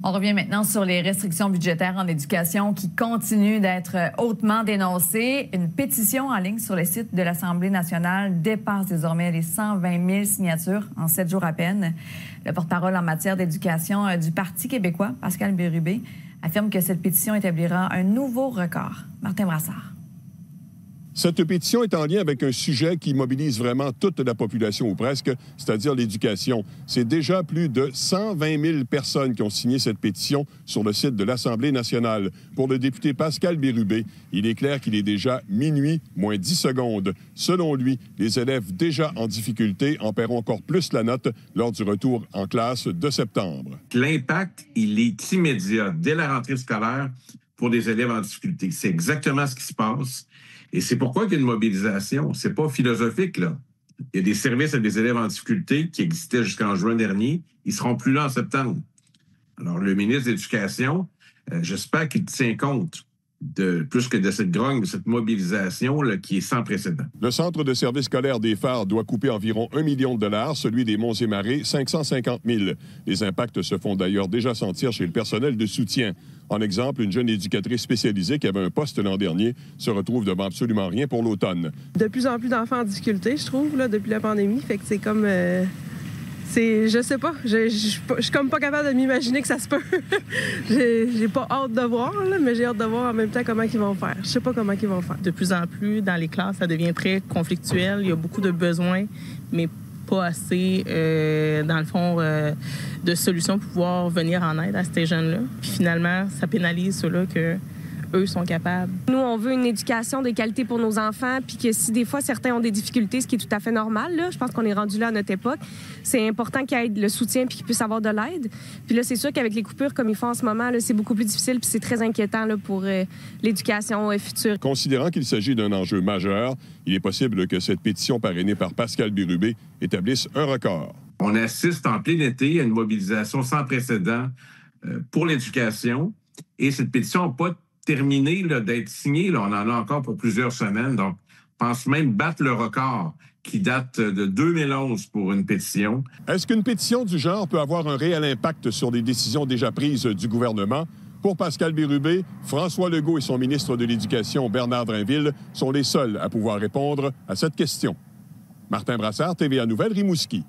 On revient maintenant sur les restrictions budgétaires en éducation qui continuent d'être hautement dénoncées. Une pétition en ligne sur le site de l'Assemblée nationale dépasse désormais les 120 000 signatures en 7 jours à peine. Le porte-parole en matière d'éducation du Parti québécois, Pascal Bérubé, affirme que cette pétition établira un nouveau record. Martin Brassard. Cette pétition est en lien avec un sujet qui mobilise vraiment toute la population, ou presque, c'est-à-dire l'éducation. C'est déjà plus de 120 000 personnes qui ont signé cette pétition sur le site de l'Assemblée nationale. Pour le député Pascal Bérubé, il est clair qu'il est déjà minuit, moins 10 secondes. Selon lui, les élèves déjà en difficulté en paieront encore plus la note lors du retour en classe de septembre. L'impact, il est immédiat dès la rentrée scolaire pour des élèves en difficulté. C'est exactement ce qui se passe. Et c'est pourquoi il y a une mobilisation. C'est pas philosophique, là. Il y a des services à des élèves en difficulté qui existaient jusqu'en juin dernier. Ils seront plus là en septembre. Alors, le ministre de l'Éducation, j'espère qu'il tient compte plus que de cette grogne, de cette mobilisation là, qui est sans précédent. Le Centre de services scolaires des Phares doit couper environ 1 million de dollars, celui des Monts-et-Marais, 550 000. Les impacts se font d'ailleurs déjà sentir chez le personnel de soutien. En exemple, une jeune éducatrice spécialisée qui avait un poste l'an dernier se retrouve devant absolument rien pour l'automne. De plus en plus d'enfants en difficulté, je trouve, là, depuis la pandémie. Fait que c'est comme... je sais pas. Je suis comme pas capable de m'imaginer que ça se peut. J'ai pas hâte de voir, là, mais j'ai hâte de voir en même temps comment ils vont faire. Je sais pas comment ils vont faire. De plus en plus, dans les classes, ça devient très conflictuel. Il y a beaucoup de besoins, mais pas assez, dans le fond, de solutions pour pouvoir venir en aide à ces jeunes-là. Puis finalement, ça pénalise ceux-là que eux sont capables. Nous, on veut une éducation de qualité pour nos enfants, puis que si des fois certains ont des difficultés, ce qui est tout à fait normal, là, je pense qu'on est rendu là à notre époque, c'est important qu'il y ait le soutien puis qu'ils puissent avoir de l'aide. Puis là, c'est sûr qu'avec les coupures comme ils font en ce moment, là, c'est beaucoup plus difficile puis c'est très inquiétant là, pour l'éducation future. Considérant qu'il s'agit d'un enjeu majeur, il est possible que cette pétition parrainée par Pascal Bérubé établisse un record. On assiste en plein été à une mobilisation sans précédent pour l'éducation et cette pétition n'a pas terminé d'être signée. Là, on en a encore pour plusieurs semaines. Donc, je pense même battre le record qui date de 2011 pour une pétition. Est-ce qu'une pétition du genre peut avoir un réel impact sur les décisions déjà prises du gouvernement? Pour Pascal Bérubé, François Legault et son ministre de l'Éducation, Bernard Drinville, sont les seuls à pouvoir répondre à cette question. Martin Brassard, TVA Nouvelles, Rimouski.